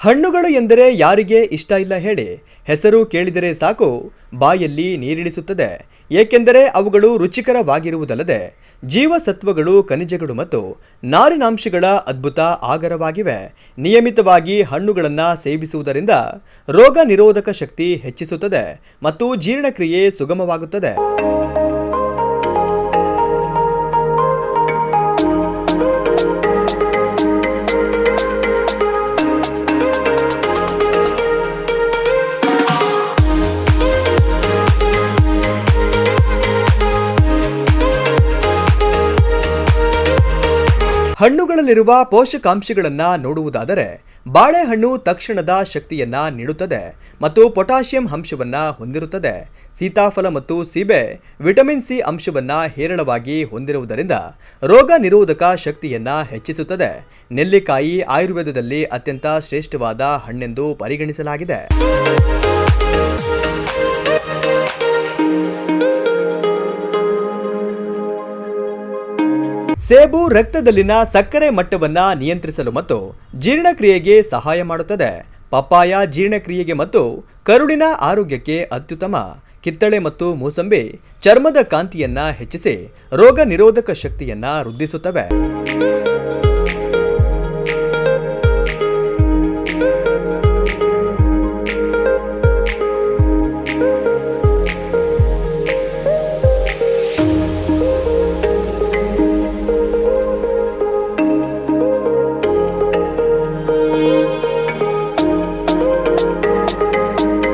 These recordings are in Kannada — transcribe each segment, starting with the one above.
ಹಣ್ಣುಗಳು ಎಂದರೆ ಯಾರಿಗೆ ಇಷ್ಟ ಇಲ್ಲ ಹೇಳಿ. ಹೆಸರು ಕೇಳಿದರೆ ಸಾಕು ಬಾಯಲ್ಲಿ ನೀರಿಳಿಸುತ್ತದೆ. ಏಕೆಂದರೆ ಅವುಗಳು ರುಚಿಕರವಾಗಿರುವುದಲ್ಲದೆ ಜೀವಸತ್ವಗಳು, ಖನಿಜಗಳು ಮತ್ತು ನಾರಿನಾಂಶಗಳ ಅದ್ಭುತ ಆಗರವಾಗಿವೆ. ನಿಯಮಿತವಾಗಿ ಹಣ್ಣುಗಳನ್ನು ಸೇವಿಸುವುದರಿಂದ ರೋಗ ನಿರೋಧಕ ಶಕ್ತಿ ಹೆಚ್ಚಿಸುತ್ತದೆ ಮತ್ತು ಜೀರ್ಣಕ್ರಿಯೆ ಸುಗಮವಾಗುತ್ತದೆ. ಹಣ್ಣುಗಳಲ್ಲಿರುವ ಪೋಷಕಾಂಶಗಳನ್ನು ನೋಡುವುದಾದರೆ ಬಾಳೆಹಣ್ಣು ತಕ್ಷಣದ ಶಕ್ತಿಯನ್ನ ನೀಡುತ್ತದೆ ಮತ್ತು ಪೊಟ್ಯಾಷಿಯಂ ಅಂಶವನ್ನ ಹೊಂದಿರುತ್ತದೆ. ಸೀತಾಫಲ ಮತ್ತು ಸೀಬೆ ವಿಟಮಿನ್ ಸಿ ಅಂಶವನ್ನ ಹೇರಳವಾಗಿ ಹೊಂದಿರುವುದರಿಂದ ರೋಗ ನಿರೋಧಕ ಶಕ್ತಿಯನ್ನ ಹೆಚ್ಚಿಸುತ್ತದೆ. ನೆಲ್ಲಿಕಾಯಿ ಆಯುರ್ವೇದದಲ್ಲಿ ಅತ್ಯಂತ ಶ್ರೇಷ್ಠವಾದ ಹಣ್ಣೆಂದು ಪರಿಗಣಿಸಲಾಗಿದೆ. ಸೇಬು ರಕ್ತದಲ್ಲಿನ ಸಕ್ಕರೆ ಮಟ್ಟವನ್ನು ನಿಯಂತ್ರಿಸಲು ಮತ್ತು ಜೀರ್ಣಕ್ರಿಯೆಗೆ ಸಹಾಯ ಮಾಡುತ್ತದೆ. ಪಪ್ಪಾಯ ಜೀರ್ಣಕ್ರಿಯೆಗೆ ಮತ್ತು ಕರುಳಿನ ಆರೋಗ್ಯಕ್ಕೆ ಅತ್ಯುತ್ತಮ. ಕಿತ್ತಳೆ ಮತ್ತು ಮೂಸಂಬಿ ಚರ್ಮದ ಕಾಂತಿಯನ್ನ ಹೆಚ್ಚಿಸಿ ರೋಗ ನಿರೋಧಕ ಶಕ್ತಿಯನ್ನ ವೃದ್ಧಿಸುತ್ತವೆ.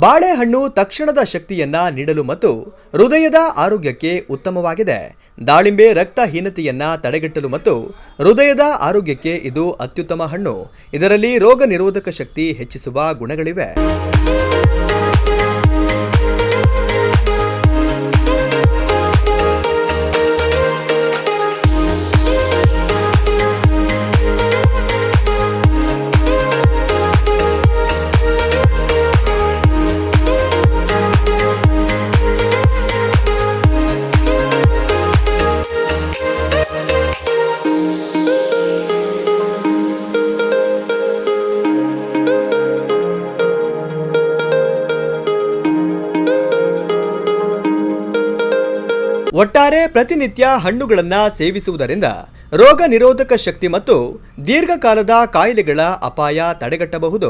ಬಾಳೆಹಣ್ಣು ತಕ್ಷಣದ ಶಕ್ತಿಯನ್ನ ನೀಡಲು ಮತ್ತು ಹೃದಯದ ಆರೋಗ್ಯಕ್ಕೆ ಉತ್ತಮವಾಗಿದೆ. ದಾಳಿಂಬೆ ರಕ್ತಹೀನತೆಯನ್ನ ತಡೆಗಟ್ಟಲು ಮತ್ತು ಹೃದಯದ ಆರೋಗ್ಯಕ್ಕೆ ಇದು ಅತ್ಯುತ್ತಮ ಹಣ್ಣು. ಇದರಲ್ಲಿ ರೋಗ ನಿರೋಧಕ ಶಕ್ತಿ ಹೆಚ್ಚಿಸುವ ಗುಣಗಳಿವೆ. ಒಟ್ಟಾರೆ ಪ್ರತಿನಿತ್ಯ ಹಣ್ಣುಗಳನ್ನು ಸೇವಿಸುವುದರಿಂದ ರೋಗ ನಿರೋಧಕ ಶಕ್ತಿ ಮತ್ತು ದೀರ್ಘಕಾಲದ ಕಾಯಿಲೆಗಳ ಅಪಾಯ ತಡೆಗಟ್ಟಬಹುದು.